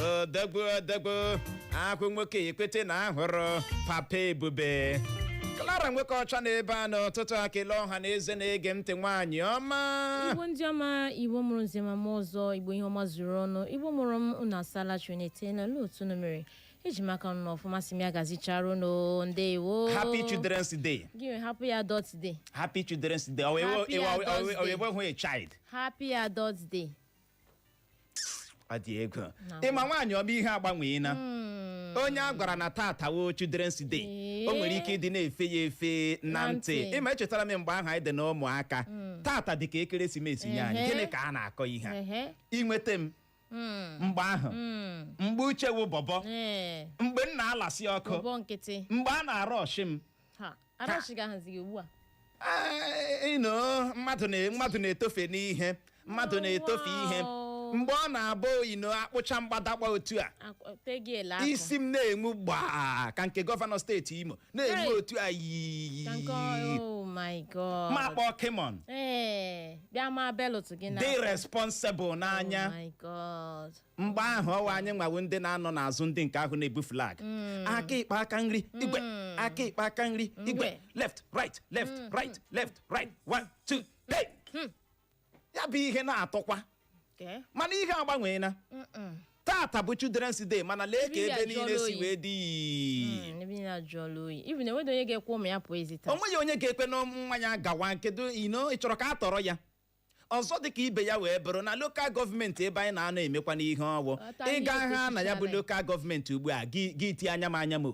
odogbo akwụ nwoke ekwete na ahụrụ papa ebube Clara nwoke ọcha na ebe a n'ụtụtụ akele ọha na eze na-ege ntị nwaanyị ọma Igbo ndị ọma Igbo mụrụ nzema m ọzọ Igbo ihe ọma zuru ọnụ Igbo mụrụ m unu asala Trinity na otu no mere eji maka nnọọ ọfụma si m ya gazichara no ndewo Happy Children's Day. Give happy adult day. Happy Children's Day. Owe a child. Happy adult day. Adi ego. Ịma nwaanyị ọba ihe agbanweena. Onye a gwara na tata wo Children's Day. O nwere ike ịdị na-efe ya efe na ntị. Ịma echetara m mgbe ahụ anyị dị na ụmụaka. Tata dị ka ekeresimesi nye anyị. Gịnị ka a na-akọ ihe a? Inweta m mgbe ahụ mgbe uche wụ bọbọ mgbe m na-alasị ọkụ mgbe a na-arụ ọshị m mmadụ na-etofe n'ihe mmadụ na-etofe ihe mgbe ọ na-abụ akpụcha mgbadakwa otu a isi m na-enwu gbaa ka nke gọvanọ steeti Imo na-enwu otu a yi ma kpọọ Kimon dị responsible n'anya mgbe ahụ ọwa anyị nwawo ndị na-anọ n'azụ ndị nke ahụ na-ebu flag aka ikpe aka nri igwe aka ikpe aka nri igwe left right left right left right 1 2 hey ya bụ ihe na-atọkwa mana ihe agbanweela tata bụ Children's Day mana lee ka ebe niile si wee dị onweghị onye ga-ekwe na mmanya gawa nkedo ị chọrọ ka a tọrọ ya ọzọ dị ka ibe ya wee bụrụ na lokal gọọmenti ebe anyị na-anọ emekwa n'ihe ọwụ ịga ha na ya bụ lokal gọọmenti ugbu a gị tie anya m anya m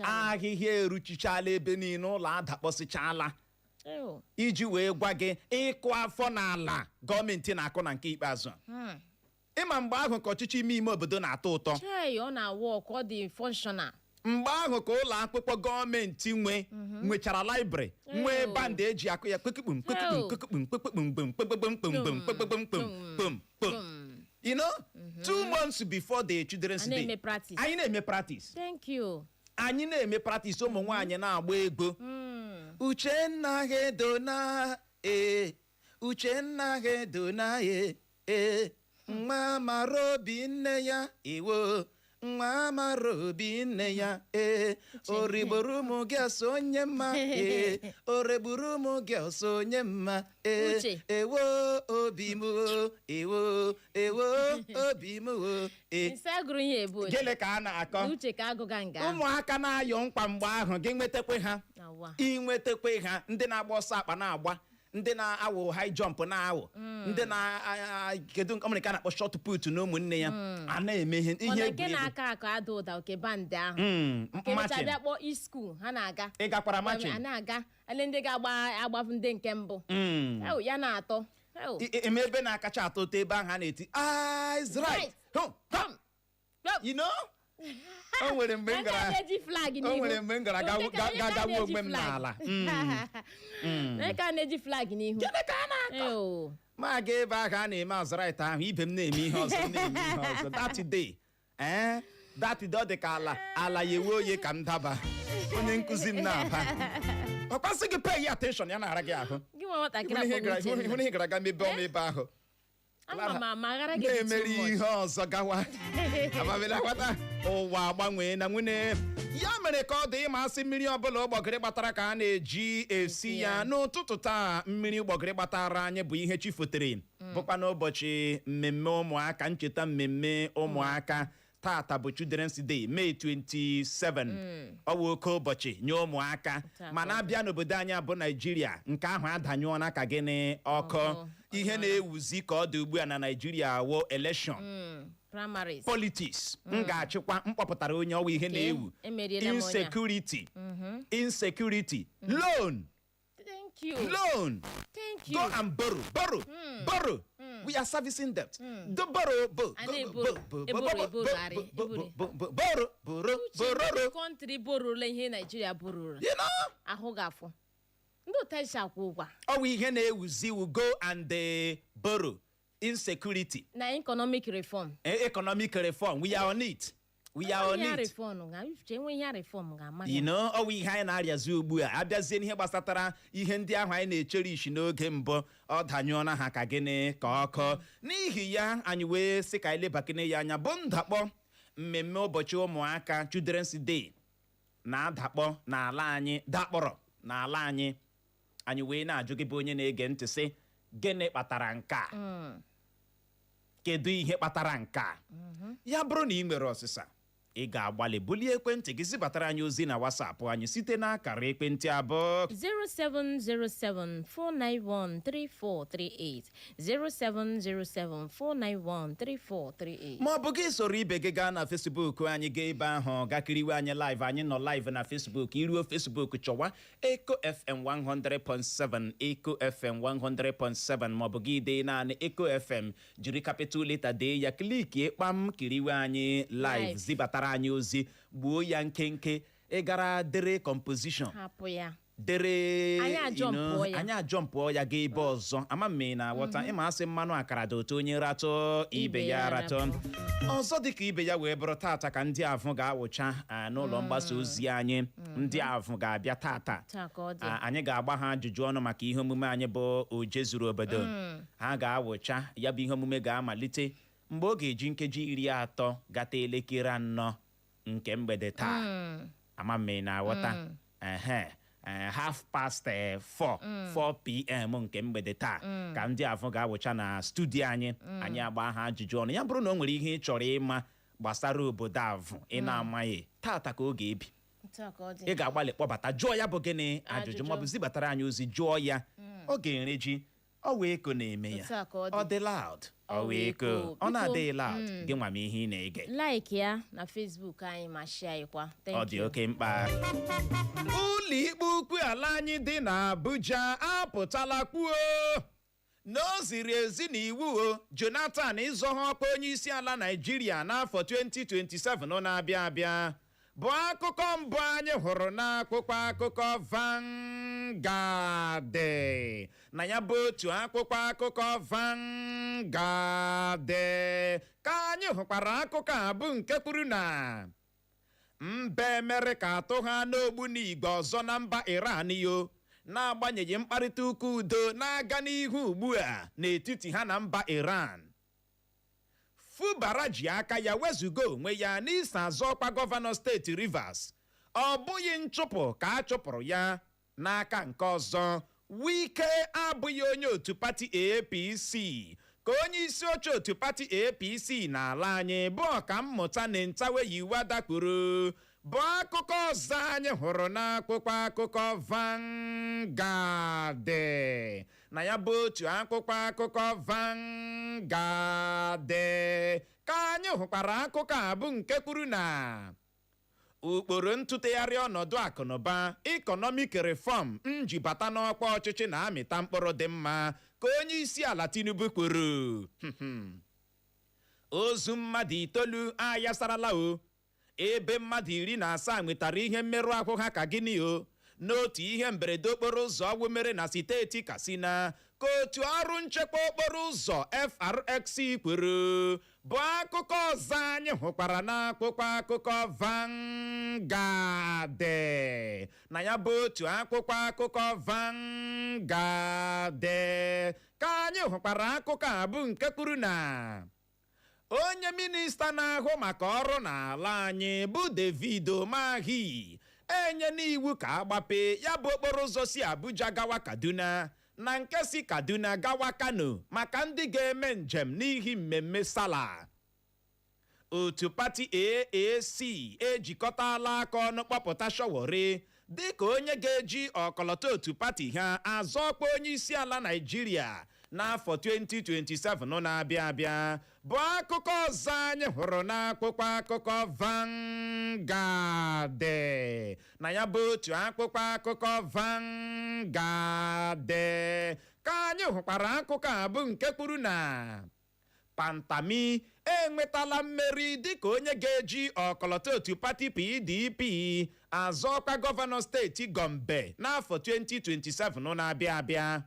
ahịhịa eruchichala ebe niile ụlọ adakpọsịchala iji wee gwa gị ịkụ afọ n'ala gọọmenti na-akụ na nke ikpeazụ ịma mgbe ahụ ka ọchịchị ime obodo na-atọ ụtọ mgbe ahụ ka ụlọ akwụkwọ gọọmenti nwechara library nwee bandị eji akụ ya kpekpum kpekpum kpekpum kpekpum kpekpum you know 2 months before the Children's Day anyị na-eme practice anyị na-eme practice ụmụ nwaanyị na-agba egwu Uchenna hedona Uchenna hedona nwa mara obi nne ya iwo nwa mara obi nne ya origburu ụmụ gị ọsọ onye mma oregburu ụmụ gị ọsọ onye mma ewo obi m ewo obi m gịnị ka a na-akọ ụmụaka na-ayọ mkpa mgbe ahụ gị nwetakwe ha inwetakwe ha ndị na-agba ọsọ akpa na-agba ndị na-awụ high jump na-awụ ndị kedu nke a na-akpọ shot put na ụmụnne ya a na-eme ihe ịgakwara machin ndị ga-agbafu ndị nke mbụ ya na-atọ eme ebe na-akacha atọ ụtọ ebe ahụ a na-eti eyes right you know o nwere mgbe m gara ga-agagwa onwe m n'ala na-eji flag n'ihu ma ga ebe ahụ a na-eme azụrait ahụ ibe m na-eme ihe ọzọ that day ọ dị ka ala ya ewe oye ka m daba onye nkụzi m na-aba ọ kwasị gị pay attention ya na-ara gị ahụ hụ ihe gara aga mebe ọma ebe ahụ na-emere ihe ọzọ gawa amabelakwata ụwa agbanwee na nwune ya mere ka ọ dị ịma asị mmiri ọbụla ụgbọgịrị gbatara ka a na-eji esi ya n'ụtụtụ taa mmiri ụgbọgịrị gbatara anyị bụ ihe chi fotere bụkwa n'ụbọchị mmemme ụmụaka ncheta mmemme ụmụaka tata bụ Children's Day May 27 ọ bụ oke ụbọchị nye ụmụaka mana abịa n'obodo anyị bụ Nigeria nke ahụ adanyụọ n'aka gịnị ọkụ ihe na-ewuzi ka ọ dị ugbu a na Nigeria wo election politics m ga-achịkwa mkpọpụtara onye ọwa ihe na-ewu insecurity loan go and borrow we are servicing debt borrow country borrow ihe Nigeria borrow ahụ gafọ ndị otaisi akwụ ụgwọ ọwa ihe na-ewuzi go and borrow insecurity na economic reform we are on it we are on it. You know, ọwụ ihe anyị na-arịazi ugbu a abịazie n'ihe gbasatara ihe ndị ahụ anyị na-echere ishi n'oge mbụ ọ danyụọna ha ka gịnị ka ọkọ n'ihi ya anyị wee sị ka anyị lebakene ya anya bụ ndakpọ mmemme ụbọchị ụmụaka Children's Day na-adakpọ n'ala anyị dakpọrọ n'ala anyị wee na-ajụ gị bụ onye na-ege ntị sị gịnị kpatara nke a kedu ihe kpatara nke a ya bụrụ na ị nwere ọsịsa ị ga-agbalị bulie ekwentị gị zibatara anyị ozi na WhatsApp anyị site n'akara ekwentị abụọ 07074913438 07074913438 ma ọ bụ gị soro ibe gị gaa na Facebook anyị gaa ebe ahụ gakiriwe anyị live anyị nọ live na Facebook iruo Facebook chọwa Eco FM 100.7 Eco FM 100.7 ma ọ bụ gị dee naanị Eco FM jiri capital letter dee ya kliki kpam kiriwe anyị live zibatara anyị ozi gbuo ya nkenke ịgara dere composition hapụ ya dere anyị ajọmpụọ ya gaa ebe ọzọ ama mme na wọta ịma asị mmanụ akara dị otu onye ratọ ibe ya ratọ ọzọ dịka ibe ya wee bụrụ tata ka ndị avụ ga-awụcha n'ụlọ mgbasa ozi anyị ndị avụ ga-abịa tata anyị ga-agba ha ajụjụ ọnụ maka ihe omume anyị bụ oje zuru obodo ha ga-awụcha ya bụ ihe omume ga-amalite mgbe ọ ga-eji nkeji 30 gata elekere 4 nke mgbede taa ama mme na aghọta 4 p.m. nke mgbede taa ka ndị avụ ga-awụcha na studio anyị agba ha ajụjụ ọnụ ya bụrụ na o nwere ihe ị chọrọ ịma gbasara obodo avụ ị na-amaghị tata ka ọ ga-ebi ị ga-agbalị kpọbata jụọ ya bụ gịnị ajụjụ maọbụ zibatara anyị ozi jụọ ya ọ ga-ere ji ọ wee eko na-eme ya ọ dị loud ọ wee eko ọ na-adịghị loud gị nwa m ihe ị na-ege like ya na Facebook anyị ma share anyịkwa ọ dị oke mkpa ụlọikpe ukwu ala anyị dị n'Abuja apụtala kwuo na o ziri ezi na iwu Jonathan ịzọha ọkwa onye isi ala Nigeria n'afọ 2027 na-abịa abịa bụ akụkọ mbụ anyị hụrụ n'akwụkwọ akụkọ Vanguard na ya bụ otu akwụkwọ akụkọ Vanguard ka anyị hụkwara akụkọ a bụ nke kwuru na mba Amerịka atụ ha n'ogbunigwe ọzọ na mba Iran n'agbanyeghị mkparịta ụka udo na-aga n'ihu ugbu a n'etiti ha na mba Iran Fubara ji aka ya wezuga onwe ya n'isi azọ ọkwa gọvanọ steeti Rivers ọ bụghị nchụpụ ka a chụpụrụ ya n'aka nke ọzọ Wike abụghị onye otu pati APC ka onye isi oche otu pati APC n'ala anyị bụ ọkammụta Nentaweyiwa dakpuru bụ akụkọ ọzọ anyị hụrụ n'akwụkwọ akụkọ Vanguard na ya bụ otu akwụkwọ akụkọ Vanguard ka anyị hụkwara akụkọ a bụ nke kwuru na ụkpụrụ ntụtegharị ọnọdụ akụnụba economic reform njibata n'ọkwa ọchịchị na-amịta mkpụrụ dị mma ka onye isi ala Tinubu kwuru ozu mmadụ 9 ayasarala ebe mmadụ 17 nwetara ihe mmerụ ahụ ha ka Gini n'otu ihe mberede okporo ụzọ ọgwụ mere na steeti Katsina ka otu ọrụ nchekwa okporo ụzọ FRX kwuru bụ akụkọ ọzọ anyị hụkwara n'akwụkwọ akụkọ Vanguard na ya bụ otu akwụkwọ akụkọ Vanguard ka anyị hụkwara akụkọ a bụ nke kwuru na onye minista na-ahụ maka ọrụ n'ala anyị bụ David Umahi enye n'iwu ka agbape ya bụ okporo ụzọ si Abuja gawa Kaduna na nke si Kaduna gawa Kano maka ndị ga-eme njem n'ihi mmemme Sala. Otu pati AAC ejikọtala aka ọnụ kpọpụta Sowore dịka onye ga-eji ọkọlọtọ otu pati ha azọ ọkwa onye isi ala Nigeria n'afọ 2027 na-abịa abịa bụ akụkọ ọzọ anyị hụrụ n'akwụkwọ akụkọ Vanguard na ya bụ otu akwụkwọ akụkọ Vanguard ka anyị hụkwara akụkọ a bụ nke kwuru na Pantami enwetala mmeri dịka onye ga-eji ọkọlọtọ otu pati PDP azọ ọkwa gọvanọ steeti Gombe n'afọ 2027 na-abịa abịa.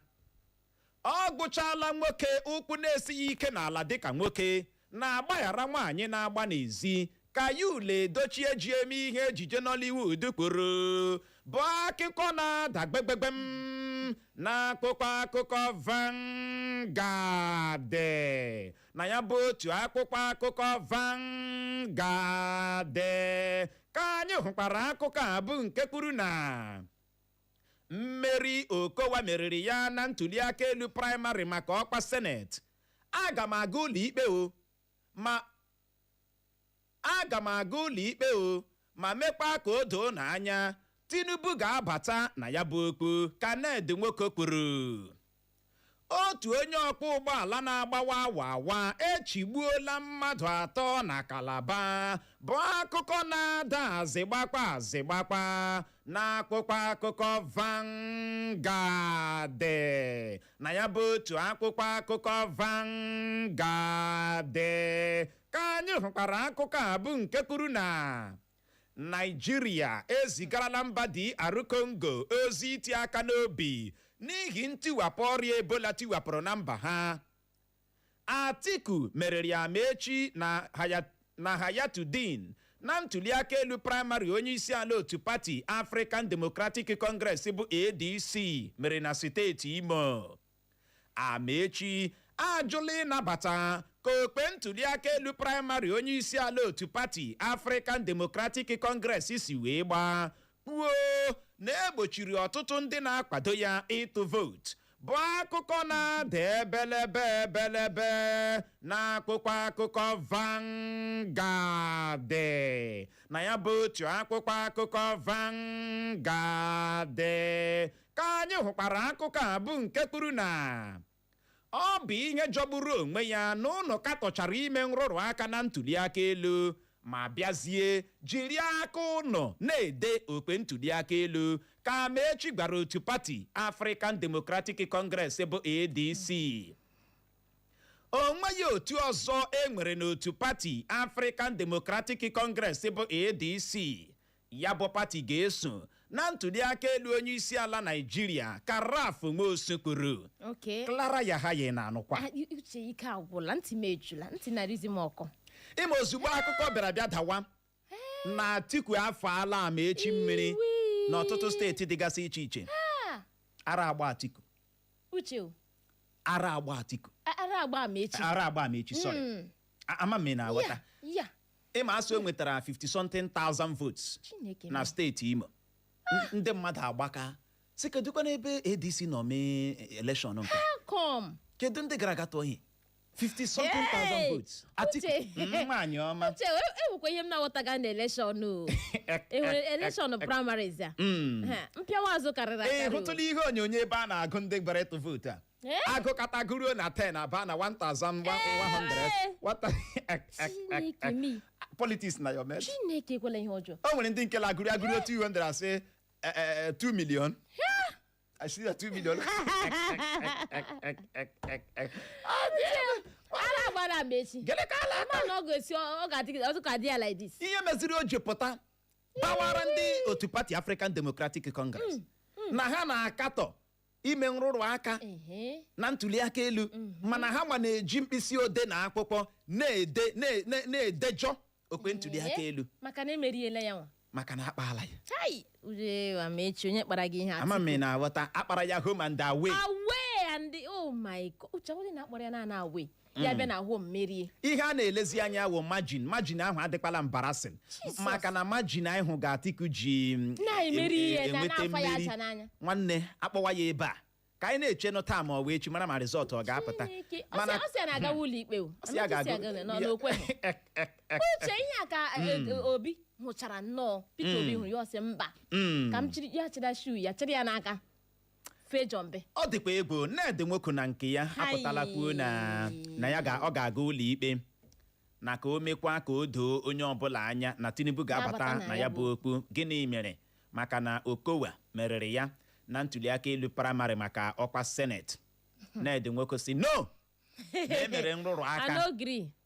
Ọ gụchala nwoke ụkwụ na-esighị ike n'ala dịka nwoke na-agbaghara nwaanyị na-agba n'ezi ka ya ule dochie ji eme ihe ejije Nollywood kwuru bụ akụkọ na-ada gbegbegem na akwụkwọ akụkọ Vanguard. Na ya bụ otu akwụkwọ akụkọ Vanguard ka anyị hụkwara akụkọ a bụ nke kwuru na mmeri Okowa meriri ya na ntuliaka elu praịmarị maka ọkwa seneti. Aga m aga ụlọ ikpe ma mekwa ka o doo n'anya Tinubu ga-abata na ya bụ okwu ka Nwoke kwuru. Otu onye ọkwọ ụgbọala na-agbawa awa echigbuola mmadụ 3 na Kalaba bụ akụkọ na-ada azịgbakwa na akwụkwọ akụkọ Vanguard. Na ya bụ otu akwụkwọ akụkọ Vanguard ka anyị hụkwara akụkọ a bụ nke kwuru na Nigeria ezigarala mba DR Congo ozi iti aka n'obi n'ihi ntiwapụ ọrịa Ebola tiwapụrụ na mba ha. Atiku meriri Amechi na Hayatuddin na ntuliaka elu praịmarị onye isi ala otu pati African Democratic Congress bụ ADC mere na steeti Imo. Amechi ajụla ịnabata ka okpe ntuliaka elu praịmarị onye isi ala otu pati African Democratic Congress si wee gbaa kwuo na egbochiri ọtụtụ ndị na-akwado ya ịtụ vootu bụ akụkọ na-ada ebelebe na akwụkwọ akụkọ Vanguard. Na ya bụ otu akwụkwọ akụkọ Vanguard ka anyị hụkwara akụkọ a bụ nke kwuru na ọ bụ ihe jọgburu onwe ya na ụnụ katọchara ime nrụrụ aka na ntuliaka elu ma bịazie jiri aka ụnụ na-ede okpe ntuliaka elu ka Amechi gwara otu pati African Democratic Congress bụ ADC. Onweghị otu ọzọ enwere n'otu pati African Democratic Congress bụ ADC. Ya bụ pati ga-eso na ntuliaka elu onye isi ala Nigeria ka Raf Nwosu kwuru. Clara Yahaye na-anụkwa. Uche ike agwụla ntị m ejula ntị na-arizi m ọkọ. Ime ozugbo akụkọ bịara bịa dawa na Atiku afọ ala Amechi mmiri n'ọtụtụ steeti dịgasị iche iche. Ara agba Atiku. Uche ara agba Atiku. Ara agba Amechi, sorry. Ama m na awata. Ịma asụ enwetara 50-something,000 votes na steeti Imo. Ndị mmadụ agbaka sị kedụkwa n'ebe ADC nọ mee election nke. Kedu ndị gara aga tụọ ihe 50-something,000 votes. Atiku nwaanyị ọma. Uche ewukwa ihe m na-aghọtaga na election o. Election primaries a. Mpịawa azụ karịrị akarị. Hụtụla ihe onyonyo ebe a na-agụ ndị gbara ịtụ vote a. Agụ katagoro na 10 aba na 1,100. Politics na your mess. Chineke kwela ihe ọjọọ. O nwere ndị nke lagụrụ 200 asị 2 million. I see that 2 million. Ara gbara Amechi. Gele ka ala. Ma na ọ ga-adị ya like this. Ihe meziri o ji pụta bawara ndị otu pati African Democratic Congress na ha na-akatọ ime nrụrụ aka na ntuliaka elu mana ha ma na-eji mkpịsị ode na akwụkwọ na-edejọ okwe ntuliaka elu maka na emeriela ya nwa maka na akpala ya. Uche Amechi onye kpara gị ihe Atiku. Ama m na aghọta akpara ya home and away. And oh my God. Uche onye na-akpara ya na away. Ya bịa na home merie. Ihe a na-elezi anya wụ margin ahụ adịkwala embarrassing maka na margin ahụ ga Atiku ji na-emeri ihe na-afa ya acha n'anya. Nwanne akpọwa ya ebe a ka anyị na-eche nụ taa ma ọ wee chi mara ma result ọ ga-apụta. Mana ọ sị na-aga ụlọ ikpe o. Uche ihe aka Obi hụchara nnọọ Peter Obi hụrụ ya ọsị mba ka m chiri ya chịra shoe ya chịrị ya n'aka fejọmbe. Ọ dịkwa egwu na-ede nwoke na nke ya apụtala kwuo na ya ọ ga-aga ụlọ ikpe na ka o mekwa ka o doo onye ọbụla anya na Tinubu ga-abata na ya bụ okwu. Gịnị mere? Maka na Okowa meriri ya na ntuliaka elu praịmarị maka ọkwa seneti. Na-ede nwoke si no na emere nrụrụ aka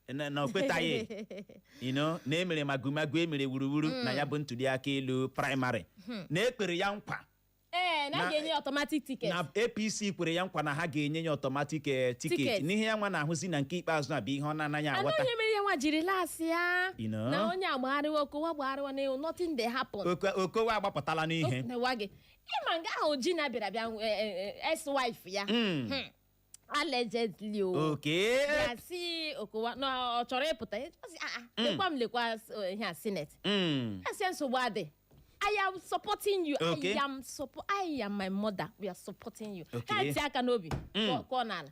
na okwetaghị na emere magumagu emere wuruwuru na ya bụ ntuliaka elu praịmarị na ekpere ya nkwa na ga-enye automatic ticket. Na APC kwere ya nkwa na ha ga-enye ya automatic ticket n'ihe ya nwa na-ahụzi na nke ikpeazụ na bụ ihe ọ na-anaghị aghọta. Onye mere ya nwa jiri lasị ya na onye agbagharịwa Okowa gbagharịwa na nothing dey happen. Okowa agbapụtala n'ihe. Ịma nga ahụ ji na bịara bịa ex-wife ya. Allegedly okay ya si Okowa na ọ chọrọ ịpụta lekwa ihe a Senate. Ese nsogbu adị. I am supporting you. Okay. I am my mother. We are supporting you. Okay. Aka n'obi.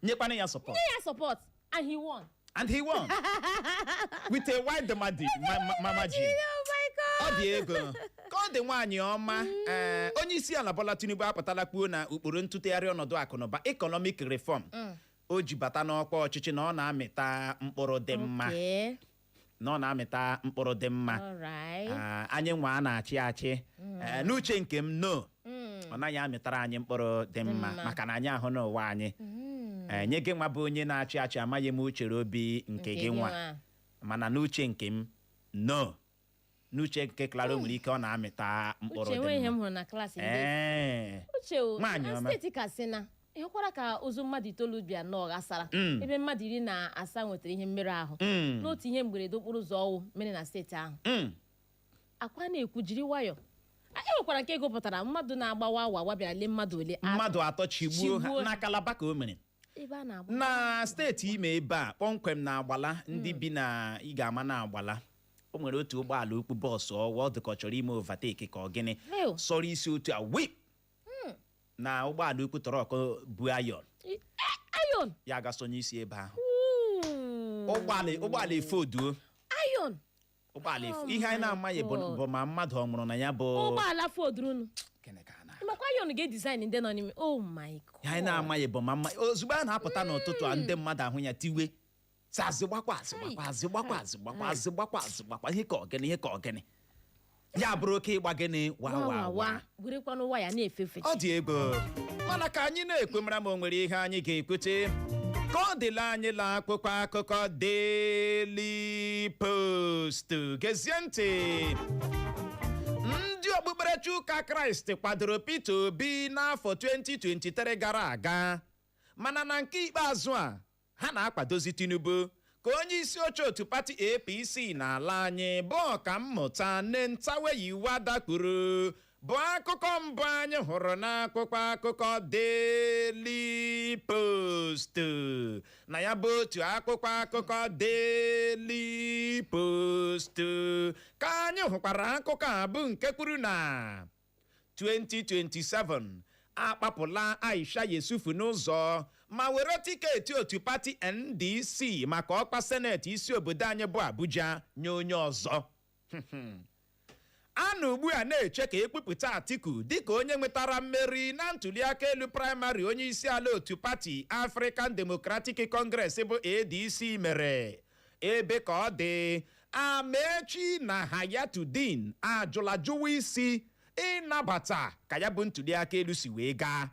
Nyekwana ya support. Nye ya support and he won. With a wide demand, Mama G. Oh my God. Ọ dị ego. Ka ọ dị nwaanyị ọma, onye isi ala Bola Tinubu apụtala kwuo na ụkpụrụ ntụtegharị ọnọdụ akụnụba economic reform. O ji bata n'ọkwa ọchịchị na ọ na-amịta mkpụrụ dị mma. Na ọ na-amịta mkpụrụ dị mma. Anyị nwa a na-achị achị. N'uche nke m no. Ọ naghị amịtara anyị mkpụrụ dị mma maka na anyị ahụ n'ụwa anyị. Nye gị nwa bụ onye na-achị achị amaghị m uchere obi nke gị nwa. Mana n'uche nke m no. N'uche nke Claro nwere ike ọ na-amịta mkpụrụ dị mma. Uche hụrụ na klaasị ndị. Uche o, na steeti Katsina. Ịhụkwara ka ozu mmadụ itoolu bịa nọọ ghasara ebe mmadụ 17 nwetara ihe mmerụ ahụ n'otu ihe mberede okporo ụzọ ọwụ mere na steeti ahụ. Akwa na-ekwu jiri nwayọ. Enwekwara nke gụpụtara mmadụ na-agbawa awa bịara lee mmadụ ole. Mmadụ 3 chigbuo ha na Kalaba ka o mere. Na steeti ime ebe a kpọmkwem na Agbala ndị bi na ị ga-ama na Agbala. O nwere otu ụgbọala okpu bọọsụ ọ dịka ọ chọrọ ime overtake ka ọ gịnị sọrọ isi otu a wip na ụgbọala okpu tọrọ bu ayon ya ga-asọnye isi ebe ahụ. Ụgbọala efoduo ụgbọala ihe anyị na-amaghị bụ ma mmadụ ọ nwụrụ na ya bụ ụgbọala fodurunu. Makwa ayon ga-design ndị nọ n'ime. Oh my God. Ihe anyị na-amaghị bụ ma ozugbo a na-apụta n'ụtụtụ a ndị mmadụ ahụ ya tiwe azịgbakwa ihe ka ọgịnị ya bụrụ oke ịgba gịnị wa gwerekwanụ waya na-efefe. Ọ dị ego mana ka anyị na-ekwe mara ma o nwere ihe anyị ga-ekwute ka ọ dịla anyị la akwụkwọ akụkọ Daily Post. Gezie ntị. Ndị okpukperechi ụka Kraịst kwadoro Peter Obi n'afọ 2023 gara aga mana na nke ikpeazụ a ha na-akwadozi Tinubu ka onye isi oche otu pati APC n'ala anyị bụ ọkammụta Nentaweyiwa dakpuru bụ akụkọ mbụ anyị hụrụ n'akwụkwọ akụkọ Daily Post. Na ya bụ otu akwụkwọ akụkọ Daily Post ka anyị hụkwara akụkọ a bụ nke kwuru na 2027 akpapụla Aisha Yesufu n'ụzọ ma were tiketi otu pati NDC maka ọkwa seneti isi obodo anyị bụ Abuja nye onye ọzọ. A na ugbu a na-eche ka ekpupụta Atiku dịka onye nwetara mmeri na ntuliaka elu praịmarị onye isi ala otu pati African Democratic Congress bụ ADC mere. Ebe ka ọ dị Amechi na Hayatuddin ajụla jụwa isi ịnabata ka ya bụ ntuliaka elu si wee gaa.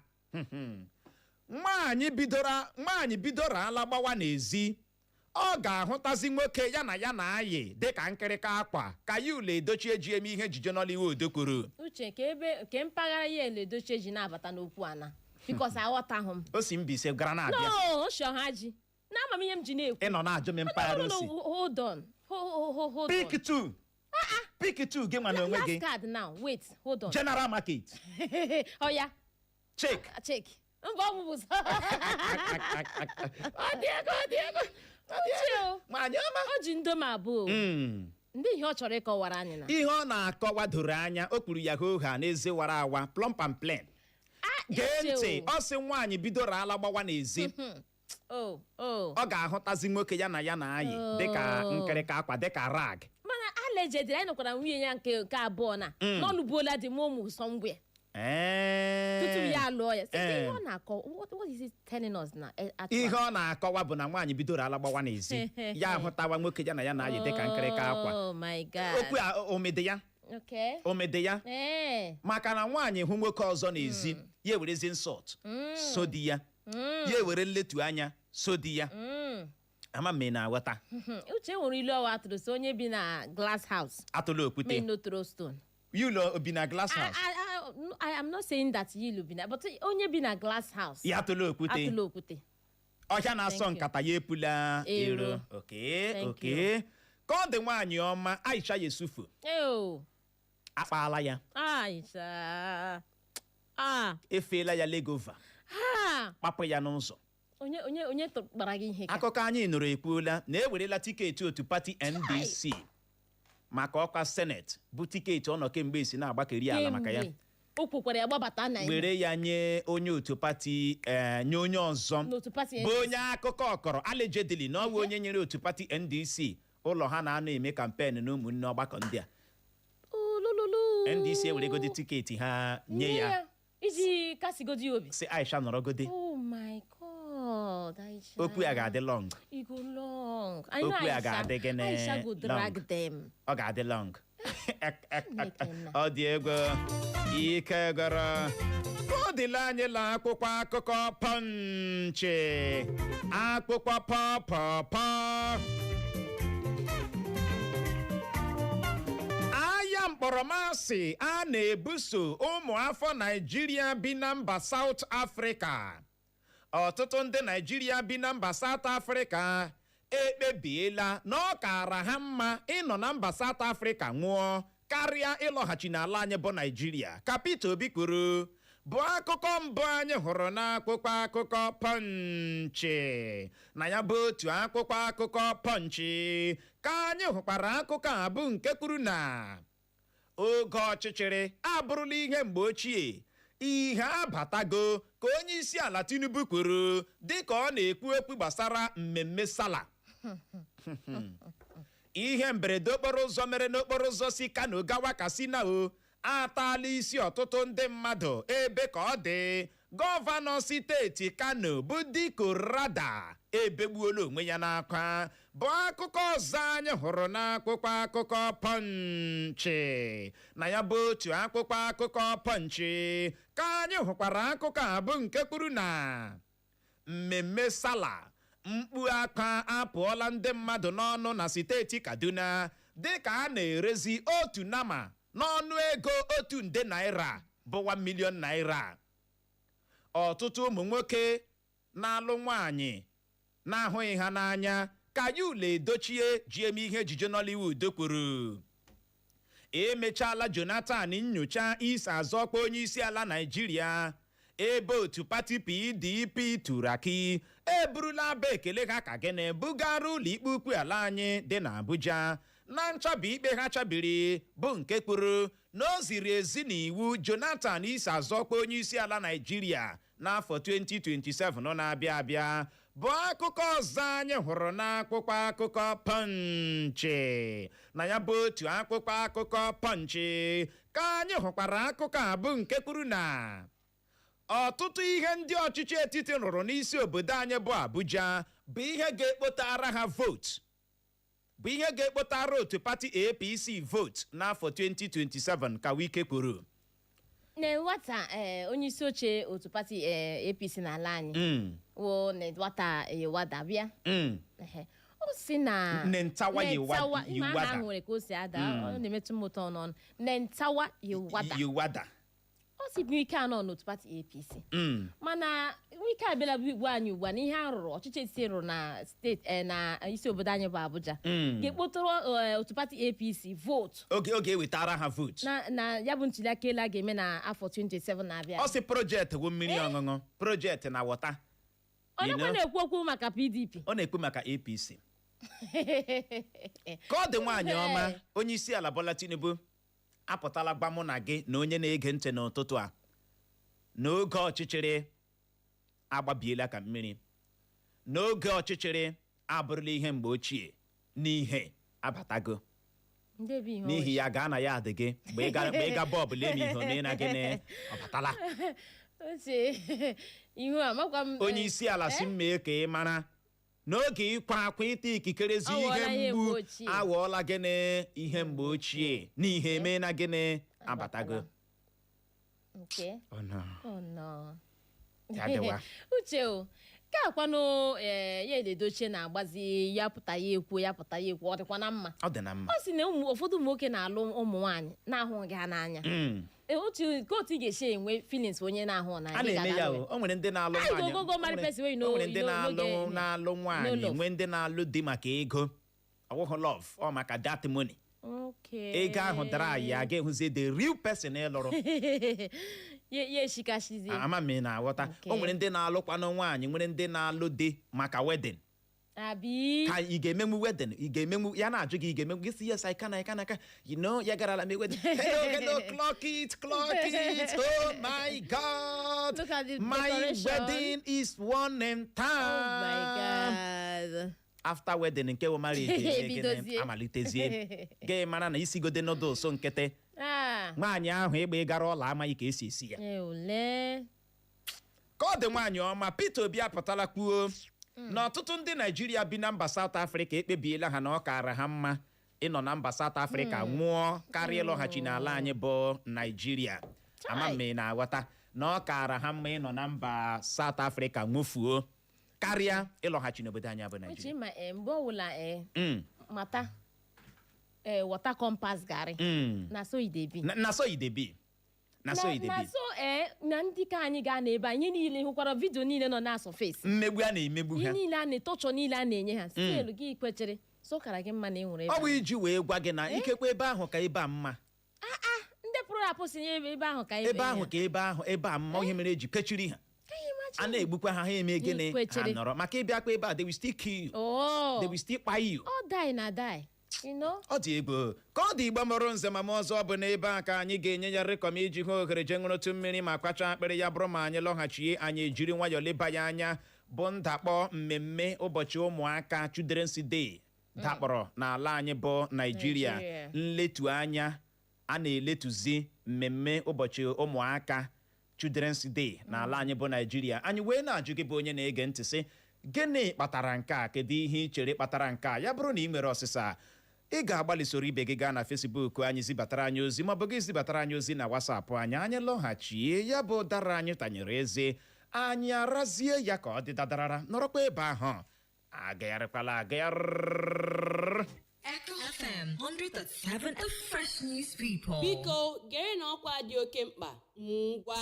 Nwaanyị bidoro ala gbawa n'ezi ọ ga-ahụtazi nwoke ya na ayị dịka nkịrịka akwa ka ya ule edochie ji eme ihe ejije Nollywood kwuru. Uche ke mpaghara ya ele edochie ji na-abata n'okwu ana because aghọtaghị m. O si Mbaise gara na-abịa. No, ha ji na amamihe m ji na-ekwu. Ị nọ na-ajụ m mpaghara osi. Hold on. Pick two gị nwa na onwe gị. Last card now. Wait, hold on. General Market. Oh yeah. Check. Mbọ m bụ. O ji ndom abụọ. Ndị ihe ọ chọrọ ịkọwara anyị na. Ihe ọ na-akọwa doro anya o kwuru ya ha n'eze wara awa plump and plain. Gee ntị ọ sị nwaanyị bidoro ala gbawa n'ezi. Ọ ga-ahụtazi nwoke ya na ayị dịka nkịrịka akwa dịka rag. Mana allegedly anyị nọkwara nwunye ya nke abụọ na n'ọnụbuola dị ụmụ somewhere. Tutu ya alụọ ya. Ihe ọ na-akọ, what is it telling us na? Ihe ọ na-akọwa bụ na nwaanyị bidoro ala gbawa n'ezi ya ahụtawa nwoke ya na ayị dịka nkịrịka akwa. Oh my God. Okwu a omede ya. Omede ya. Maka na nwaanyị hụ nwoke ọzọ n'ezi ya ewerezi insult so di ya. Ya ewere nletu anya so di ya. Ama m na-aghọta. Uche nwere ilu ọwa atụrụ so onye bi na glass house. Atụla okwute. No throw stone. Yulo obi na glass house. I am not saying that yilu bi na, but onye bi na glass house. Ya atụla okwute. Ọhịa na-asọ nkata ya epula ero. Okay. Ka ọ dị nwaanyị ọma Aisha Yesufu. Akpaala ya. Aisha. Efeela ya legova. Kpapụ ya n'ụzọ. Onye tụkpara gị ihe ka. Akụkọ anyị nụrụ ekwuola na ewerela tiketi otu pati NDC maka ọkwa senate bụ tiketi ọ nọ kemgbe esi na-agbakeri ala maka ya. O kwukwara ya gbabata na were ya nye onye otu pati nye onye ọzọ bụ onye akụkọ ọkọrọ allegedly na ọ bụ onye nyere otu pati NDC ụlọ ha na-anọ eme kampen na ụmụnne ọgbakọ ndị a. NDC eweregodi tiketi ha nye ya iji kasigodi obi si Aisha nọrọgodi. Oh my God, Aisha. Okwu ya ga-adị long. Go long. Okwu ya ga-adị gịnị Aisha go drag them. Ọ ga-adị long. Ọ dị egwu ike gara. Ọ dịla anyị la akwụkwọ akụkọ Punch. Akwụkwọ pọpọpọ. Agha mkpọrọmasị a na-ebuso ụmụafọ Nigeria bi na mba South Africa. Ọtụtụ ndị Nigeria bi na mba South Africa ekpebiela na ọ kaara ha mma ịnọ na mba South Africa nwụọ karịa ịlọghachi n'ala anyị bụ Nigeria. Ka Peter Obi kwuru bụ akụkọ mbụ anyị hụrụ n'akwụkwọ akụkọ Punch. Na ya bụ otu akwụkwọ akụkọ Punch ka anyị hụkwara akụkọ a bụ nke kwuru na oge ọchịchịrị abụrụla ihe mgbe ochie. Ihe abatago ka onye isi ala Tinubu kwuru dịka ọ na-ekwu okwu gbasara mmemme Sala. Ihe mberede okporo ụzọ mere n'okporo ụzọ si Kano gawa Katsina atala isi ọtụtụ ndị mmadụ ebe ka ọ dị gọvanọ steeti Kano bụ Diko Rada ebegbuola onwe ya n'akwa bụ akụkọ ọzọ anyị hụrụ n'akwụkwọ akụkọ Punch. Na ya bụ otu akwụkwọ akụkọ Punch ka anyị hụkwara akụkọ a bụ nke kwuru na mmemme Sala mkpu aka apụọla ndị mmadụ n'ọnụ na steeti Kaduna dịka a na-erezi otu nama n'ọnụ ego 1 nde naira bụ 1 million naira. Ọtụtụ ụmụ nwoke na-alụ nwaanyị na-ahụghị ha n'anya ka Yule Edochie ji eme ihe ejije Nollywood kwuru. Emechala Jonathan nyocha isi azọkwa onye isi ala Nigeria ebe otu pati PDP Turaki eburula abụ ekele ha ka gịnị bugara ụlọ ikpe ukwu ala anyị dị n'Abuja na nchabi ikpe ha chabiri bụ nke kwuru na o ziri ezi n'iwu Jonathan isi azọkwa onye isi ala Nigeria n'afọ 2027 na-abịa abịa bụ akụkọ ọzọ anyị hụrụ n'akwụkwọ akụkọ Punch. Na ya bụ otu akwụkwọ akụkọ Punch ka anyị hụkwara akụkọ a bụ nke kwuru na ọtụtụ ihe ndị ọchịchị etiti rụrụ n'isi obodo anyị bụ Abuja bụ ihe ga-ekpotara ha vote, bụ ihe ga-ekpotara otu pati APC vote n'afọ 2027 ka Wike kwuru. Na nwata onye isi oche otu pati APC n'ala anyị wo na nwata Yewada bịa. O si na Nentawa Yewada nwere ka o si ada ọ na-emetụ m ụtọ n'ọnụ. Nentawa Yewada. O si bụ ike anọ n'otu pati APC. Mana ike abịala bụ igwe anyị ugbu a na ihe a rụrụ ọchịchị etiti rụrụ na steeti na isi obodo anyị bụ Abuja ga-ekpotara otu pati APC vote. Oge ewetara ha vote na ya bụ ntuli aka elu a ga-eme na afọ 27 na-abịa. Ọ sị projekti bụ mmiri ọṅụṅụ, projekti na wọta. Ọ na-ekwu okwu maka PDP. Ọ na-ekwu maka APC. Ka ọ dị nwaanyị ọma onye isi ala Bola Tinubu apụtala gwa mụ na gị na onye na-ege ntị n'ụtụtụ a n'oge ọchịchịrị agbabiela ka mmiri, n'oge ọchịchịrị abụrụla ihe mgbe ochie n'ihe abatago. N'ihi ya gaa na ya adị gị mgbe ịga bọọbụ lee m ihe na gịnị ọ batala. Onye isi ala si mmee ka ị mara n'oge ịkwa akwa ịta ikikerezi ihe mgbu aghọọla gịnị ihe mgbe ochie n'ihe eme na gịnị abatago. Uche ka kwano ya edochie na-agbazi ya pụta ya ekwu ọ dịkwa na mma ọ dị na mma ọ sị na ụfọdụ nwoke na-alụ ụmụ nwaanyị na-ahụghị ha n'anya otu ị ga-esi enwe feelings onye na-ahụ n'anya a na-eme ya o nwere ndị na-alụ nwaanyị o nwere ndị na-alụ nwaanyị nwee ndị na-alụ di maka ego ọwụghụ love ọ maka that money ego ahụ dara ya ga-ehụzi the real person ịlụrụ ama m na-aghọta o nwere ndị na-alụkwanụ nwaanyị nwere ndị na-alụ di maka wedding ka ị ga-emenwu wedding ị ga-emenwu ya na-ajụ gị ị ga-emenwu gị si yes I can you know ya garala me wedding hello clock it oh my god my wedding is one in time oh my god after wedding nke wo marriage amalitezie gị mara na isi gode noodles nkịtị nwaanyị ahụ ịgba ịgara ọla amaghị ka esi ya ka ọ dị nwaanyị ọma Peter Obi apụtala kwuo na ọtụtụ ndị Nigeria bi na mba South Africa ekpebiela ha na ọ kaara ha mma ịnọ na mba South Africa nwụọ karịa ịlọghachi n'ala anyị bụ Nigeria ama m na-aghọta na ọ kaara ha mma ịnọ na mba South Africa nwụfuo karịa ịlọghachi n'obodo anyị bụ Nigeria mgbe ọbụla mata water compass gari na so idebi na ndị ka anyị gaa n'ebe anyị niile hụkwara vidio niile nọ na-asọ face mmegbu a na-emegbu ha niile a na-etọchọ niile a na-enye ha still gị kwechere so kara gị mma na ị nwere ebe ọ bụ iji wee gwa gị na ikekwe ebe ahụ ka ebe a mma ndị pụrụ apụ si ebe ahụ ka ebe a mma ihe mere eji kechiri ha a na-egbukwa ha eme gịnị ha nọrọ maka ịbịakwa ebe a they will still kill you they will still kpai you ọ die na die ọ dị egbo ka ọ dị Igbo mụrụ nze ma ọzọ bụ n'ebe a ka anyị ga-enye ya rịkọm iji hụ ohere je ṅụrụtụ mmiri ma kpacha akpịrị ya bụrụ ma anyị lọghachie anyị ejiri nwayọọ leba ya anya bụ ndakpọ mmemme ụbọchị ụmụaka Children's Day dakpọrọ n'ala anyị bụ Nigeria nletu anya a na-eletuzi mmemme ụbọchị ụmụaka Children's Day n'ala anyị bụ Nigeria anyị wee na-ajụ gị bụ onye na-ege ntị sị gịnị kpatara nke a kedu ihe ị chere kpatara nke a ya bụrụ na ị nwere ọsịsa ị ga-agbalị soro ibe gị gaa na Facebook anyị zibatara anyị ozi maọbụ gị zibatara anyị ozi na WhatsApp anyị lọghachie ya bụ dara anyị tanyere eze anyị arazie ya ka ọ dị dadarara nọrọkwa ebe ahụ agagharịkwala agagharị Echo FM 100.7 The Fresh News People. Biko gere na ọkwa dị oke mkpa ngwa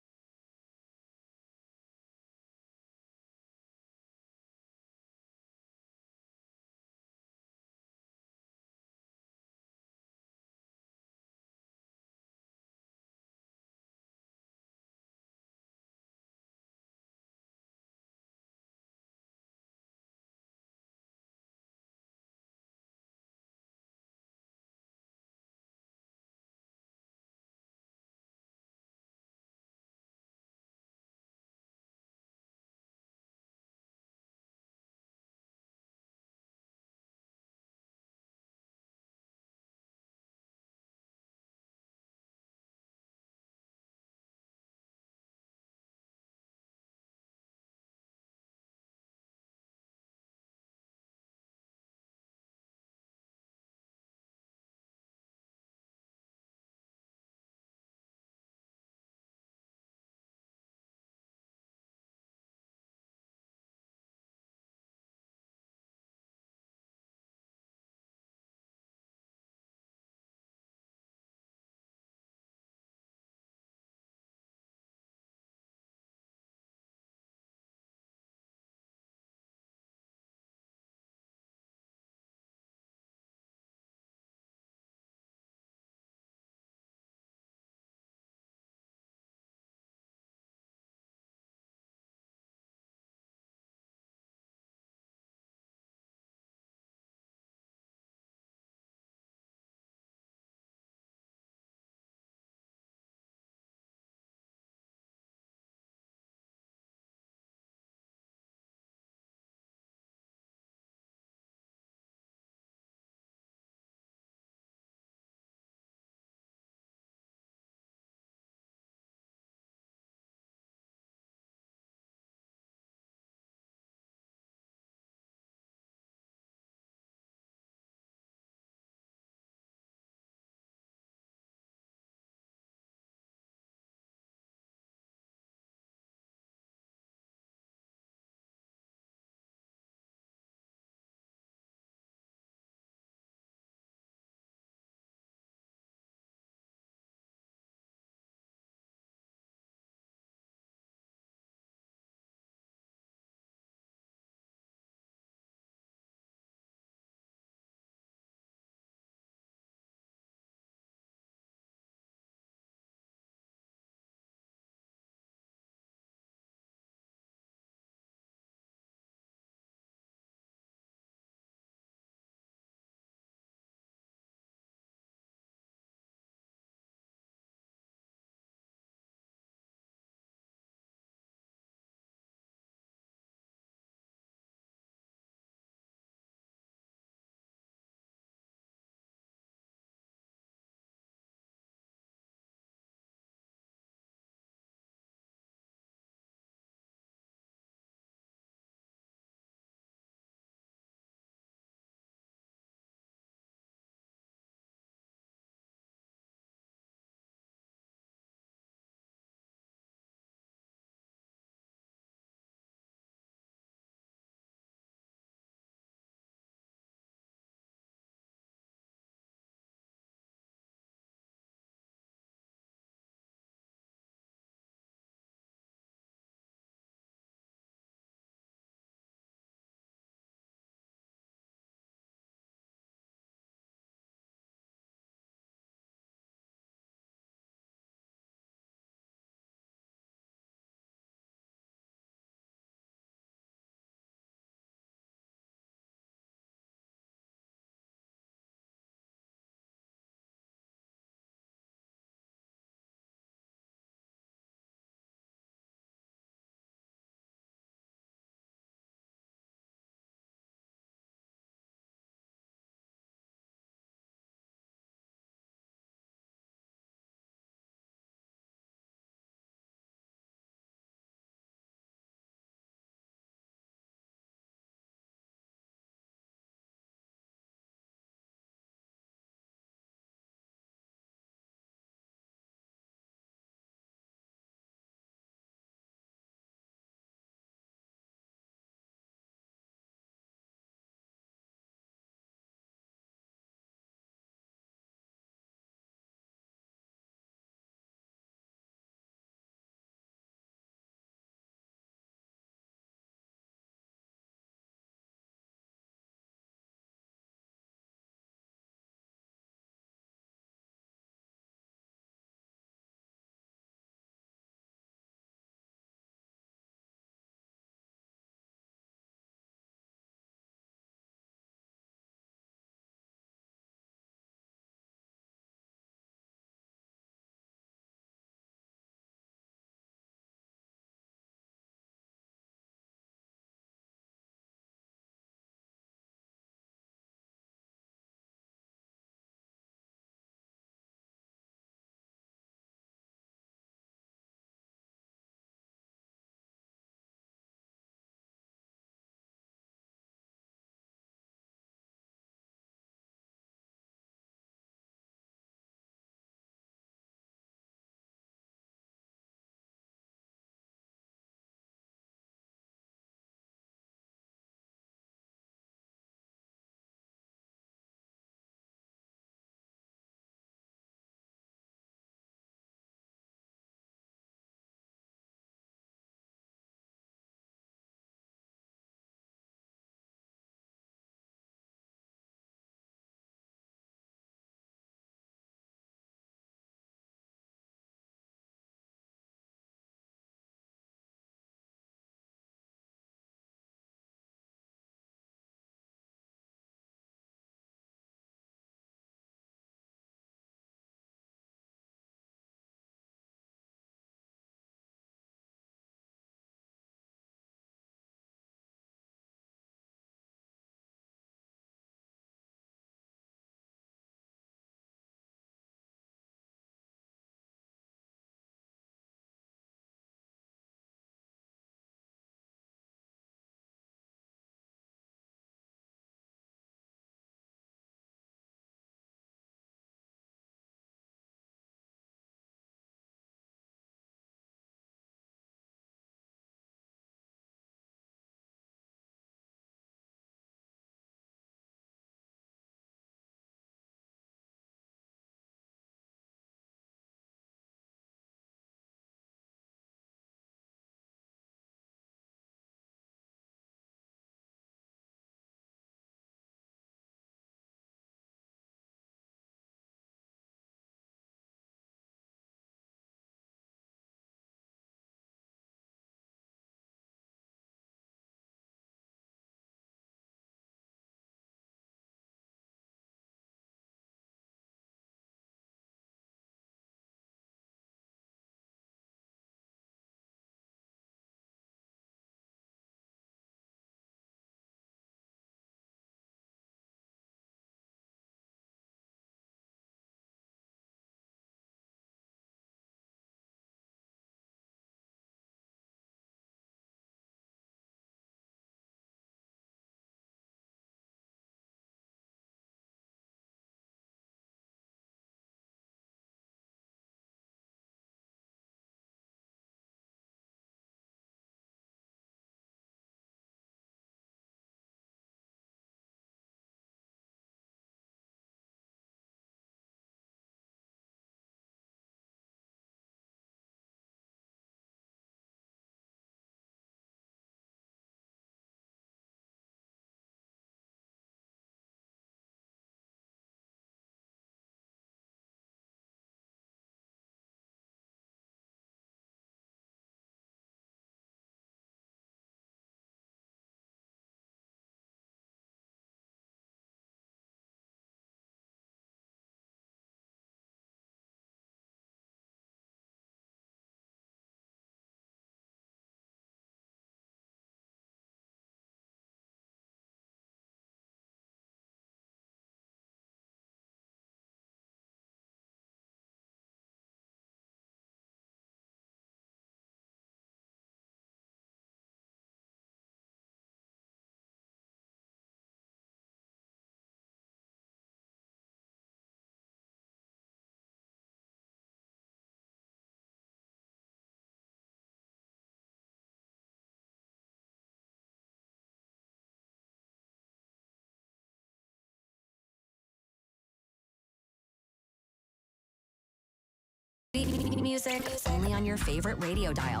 Music only on your favorite radio dial.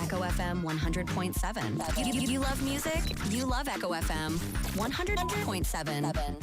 Echo FM 100.7. You love music? You love Echo FM 100.7.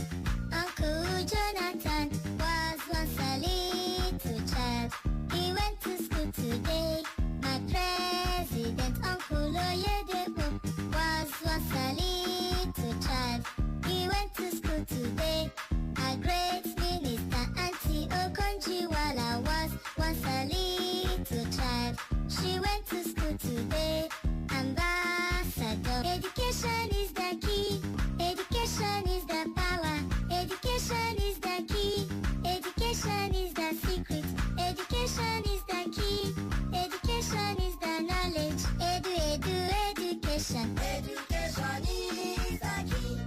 Uncle Jonathan was once a little child. He went to school today. My president, Uncle Oyedepo, was once a little child. He went to school today. A great minister, Auntie Okonji-Iweala, was once a little child. She went to school today. Ambassador, education is the key. Education is the power. Education is the key. Education is the secret. Education is the key. Education is the knowledge. Education. Education is the key.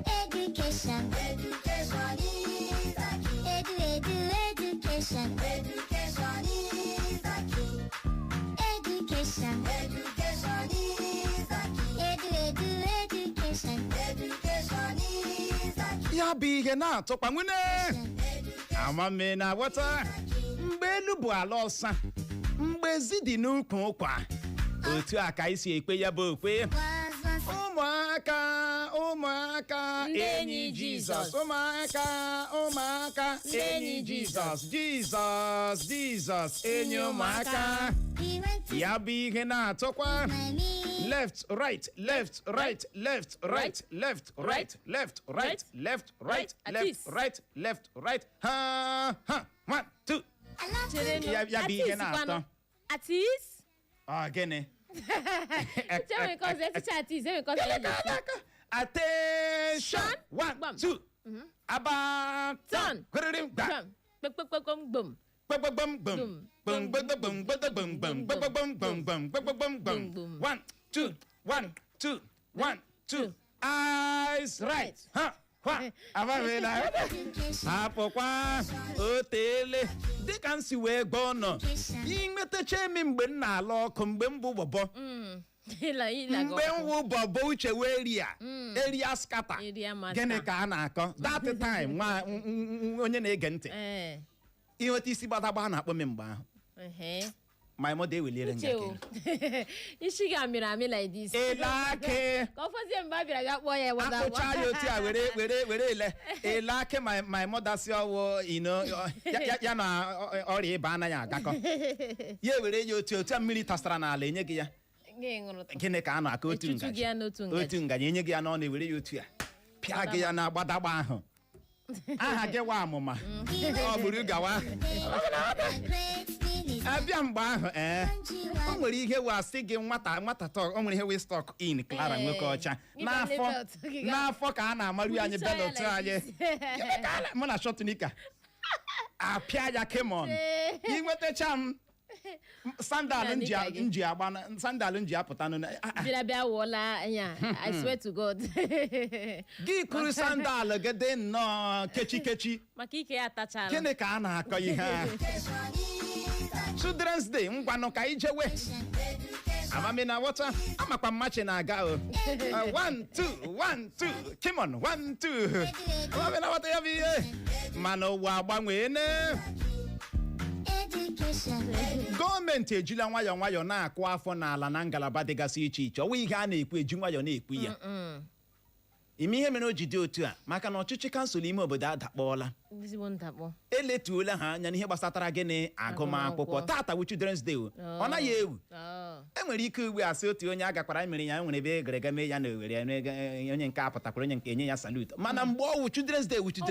Education. Education is the key. Education. Education is the key. Education. Education is the key. Education. Education is the key. Ya bụ ihe na-atọkwa nwune amame na wọta mgbe elu bụ ala ọsa mgbe ezi dị n'ukwu ụkwa otu a ka isi ekpe ya bụ okwe ụmụaka enyi Jizọs ụmụaka enyi Jizọs enyi ụmụaka ya bụ ihe na-atọkwa left right ha 1 2 ya bụ ihe na-atọ Atis? gịnị attention 1 2 abaton Boom. One, two. Eyes right. Hapụkwa otele dịka m si wee gba ọnọ inwetacha emi mgbe m na-ala ọkụ mgbe m bụ bọbọ mgbe m wụ bọbọ uche wee eria skata gịnị ka a na-akọ that time nwa onye na-ege ntị inweta isi gbadagba na-akpọ m mgbe ahụ my mother eweliere ngake isi ga amịrị amị like this elake ka ọ fọzie mgbe a bịara ga kpọọ ya gbadagba akpụcha ya otu a were elake my mother si ọwụ ya na ọrịa ịba anaghị agakọ ya were ya otu a mmiri tasara n'ala enye gị ya gịnị ka a na-aka otu ngaji enye gị ya n'ọnụ ewere ya otu a pịa gị ya na gbadagba ahụ aha gị wa amụma ọ bụrụ gawa abịa mgbe ahụ o nwere ihe wee asị gị nwata tọk o nwere ihe wee stock in Clara nwoke ọcha n'afọ ka a na-amaru anyị belot anyị mụ na shotnika apịa ya kemon inwetacha m sandal nji apụta bịa wụọla anya I swear to God gị kụrụ sandal gị dị nnọọ kechi maka ike ya atachala gịnị ka a na-akọ ihe a Children's Day ngwanụ ka anyị jewe amami na wọta amakwa mmachi na-aga 1 2 kimon 1 2 amami na wọta ya bụ ihe mana ụwa agbanwee gọọmenti ejila nwayọọ na-akụ afọ n'ala na ngalaba dịgasị iche iche ọwa ihe a na-ekwu eji nwayọọ na-ekwu ya ime ihe mere o ji dị otu a maka na ọchịchị kansụl ime obodo adakpọọla eletuola ha anya n'ihe gbasatara gịnị agụmakwụkwọ tata wu Children's Day ọ naghị ewu enwere ike ugbu asị otu onye agakwara mere ya nwere ebe egere game ya na owere onye nke apụtakwara onye nke enye ya salut mana mgbe ọ wụ Children's Day gị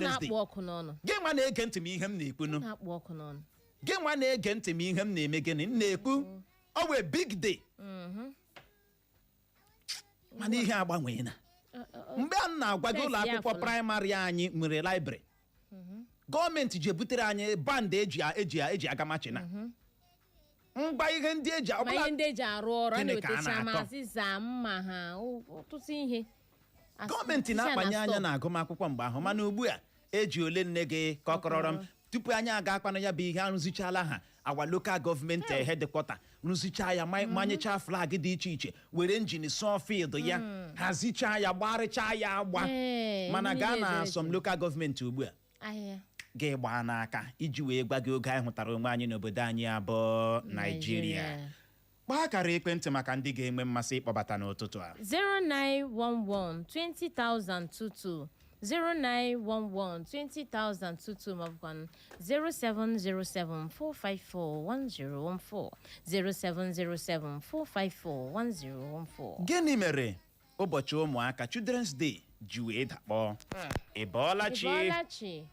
nwa na-ege ntị m ihe m na-ekwunu gị nwa na-ege ntị m ihe m na-eme gịnị m na-ekwu ọ wee big day mana ihe agbanweela mgbe a na-agwa gị ụlọ akwụkwọ praịmarị anyị nwere library gọọmenti ji ebutere anyị bandị eji aga machina mgba ihe ndị eji arụ ọrụ na-etecha masịza mma ha ọtụtụ ihe gọọmenti na-akpanye anya na agụmakwụkwọ mgbe ahụ mana ugbu a eji ole nne gị ka ọ kọrọrọ m tupu anyị aga akpana ya bụ ihe arụzichala ha awa local gọọmenti headquarter rụzichaa ya manyechaa flag dị iche iche were njin sụọ field ya hazichaa ya gbarịchaa ya agba mana gaa na some local gọọmenti ugbu a ga-egba n'aka iji wee gwa gị oge anyị hụtara onwe anyị n'obodo anyị abụọ Nigeria. Gbaa akara ekwentị maka ndị ga-enwe mmasị ịkpọbata n'ụtụtụ a. 0911-20,022 0911-20,022 maọbụkwa 0707-454-1014 0707-454-1014. Gịnị mere ụbọchị ụmụaka Children's Day ji wee dakpọ? Ị bọọla chi?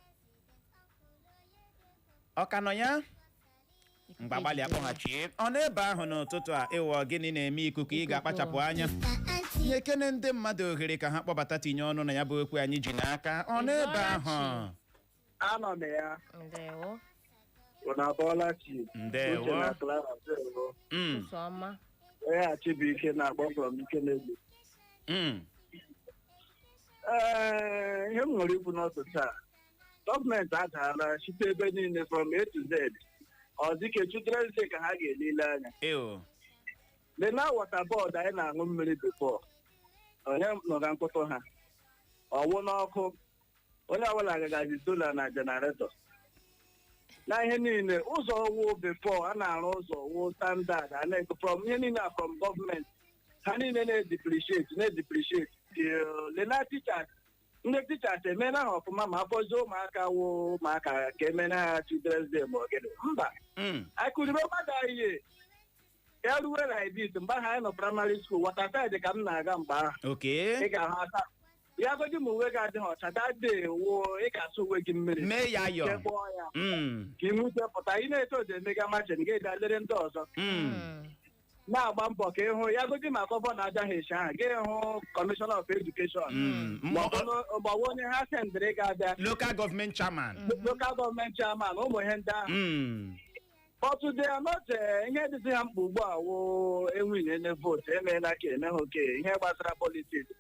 Ọ ka nọ ya? Mgbagbalị akpọghachi ọ n'ebe ahụ n'ụtụtụ a ịwọ gịnị na-eme ikuku ị ga-akpachapụ anya ihe kene ndị mmadụ ohere ka ha kpọbata tinye ọnụ na ya bụ okwu anyị ji n'aka ọ n'ebe ahụ. Anọ m ya. Ndewo. Una bọọla chi. Ndewo. Ọma. Onye Achịbụike na-akpọ from Ikenegbu. Ihe m nwere ikwu n'ụtụtụ a, gọọmenti adaala site ebe niile from A to Z. Ọ dịka Children's Day ka ha ga-elele anya. Lena wọta bọọdụ anyị na-aṅụ mmiri bifọ. Onye nọ na nkụtụ ha. Ọwụ n'ọkụ. Onye ọbụla gagazi sola na jenaretọ. Na ihe niile ụzọ wụ bifọ a na-arụ ụzọ wụ standard from ihe niile from gọọmenti. Ha niile na-edipreciate. Lena teachers. Ndị teachers emena ha ọfụma ma afọzie ụmụaka wụ ụmụaka ka emena ha Children's Day ma ogede. Mba. Akụribe mmadụ ihe ya ruwe na ibit mgbe ahụ anyị nọ primary school waterfed ka m na-aga mgbe ahụ. Ị ga-ahụ aka ya godi m uwe gị adịghị ọcha dade wuo ị ga-asa uwe gị mmiri mee ya yọ ka ị nwute pụta ị na-eto oje emega machin gị bịa lere ndị ọzọ na-agba mbọ ka ịhụ ya godi ma gọvanọ ajaghị echi ahụ gị hụ Commissioner of Education mgbawa onye ha sendịrị ga-abịa local government chairman ụmụ ihe ndị ahụ. But they are not ihe dịzi ha mkpa ugbu a wụ enwe na-ene votu emeela ka eme ha oke ihe gbasara politiks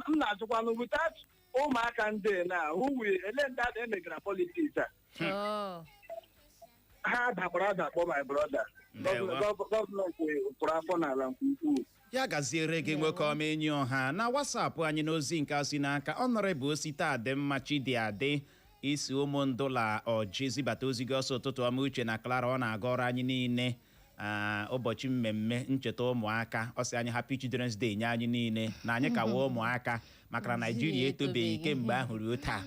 m na-ajụkwanụ without ụmụaka ndị na ele ndị ada emegara politiks a ha dakwara adakpọ my brother gọọmenti pụrụ afọ n'ala nke ukwuu. Ya gaziere gị nwoke ọma enyi ọha na WhatsApp anyị n'ozi nke si n'aka Honorable Osite Ademma Chidiade isi ụmụndụla ọjị zibata ozi gị ọsọ ụtụtụ ọma uche na Clara ọ na-aga ọrụ anyị niile ụbọchị mmemme ncheta ụmụaka ọ sị anyị Happy Children's Day nye anyị niile na anyị ka wee ụmụaka maka na Nigeria etobeghị kemgbe ahụ ruo taa.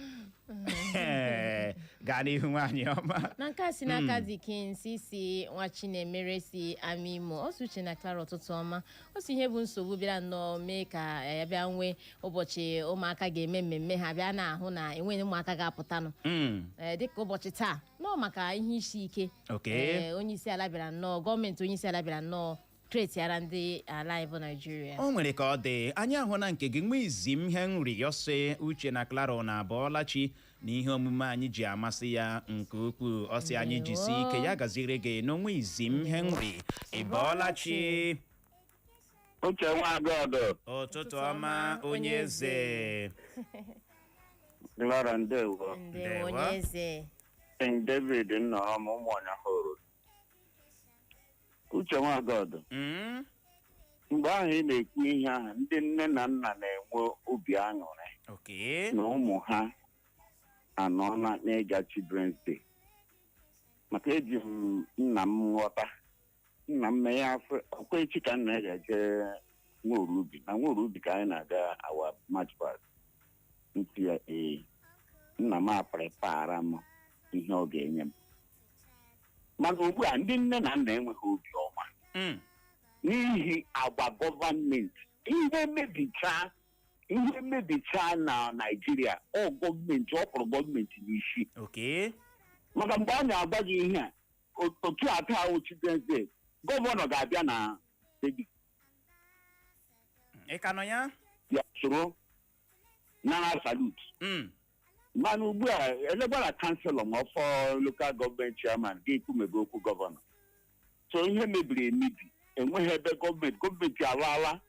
Gaa n'ihu nwaanyị ọma na nke a si n'aka Dikinsi si nwa Chinemere si Amimo ọ sị uche na Clara ụtụtụ ọma ọ sị ihe bụ nsogbu bịara nnọọ mee ka ya bịa nwee ụbọchị ụmụaka ga-eme mmemme ha bịa na-ahụ na enweghị ụmụaka ga-apụtanụ dịka ụbọchị taa nọọ maka ihe isi ike onye isi ala bịara nnọọ gọọmenti onye isi ala bịara nnọọ kretiara ndị ala bụ Nigeria. O nwere ka ọ dị anyị ahụ na nke gị nwe izi m ihe nri yọsị uche na Clara na abọọlachi na ihe omume anyị ji amasị ya nke ukwuu ọsị anyị jisi ike ya gaziere gị n'onwe izi m ihe nri ịbọọlachi Uche Nwagọdụ ụtụtụ ọma onye eze. Clara ndewo. Onye eze. King David nnọrọ m ụmụọnya hụrụ. Uche Nwagọdụ mgbe ahụ ị na-ekwu ihe ahụ ndị nne na nna na-enwe obi aṅụrị na ụmụ ha anọ na-ịga Children's Day maka eji m nna m nghọta nna m mee ya ọkwa echi ka nna ya ga-eje Nworubi na Nworubi ka anyị na-aga awa march past ntị ya nna m aprepara m ihe ọ ga-enye m mana ugbu a ndị nne na nna enweghị obi ọma n'ihi agwa gọọmenti ihe mebicha na Nigeria ọ gọọmenti ọ kpọrọ gọọmenti n'isi maka mgbe a na-agwa gị ihe a otu atọ ahụ Children's Day gọvanọ ga-abịa na ya soro nara salute mana ugbu a elegbara kanselọ ma ọfọ lokal gọọmenti chairman ga-ekwumego okwu gọvanọ so ihe mebiri emebi enweghị ebe gọọmenti alaala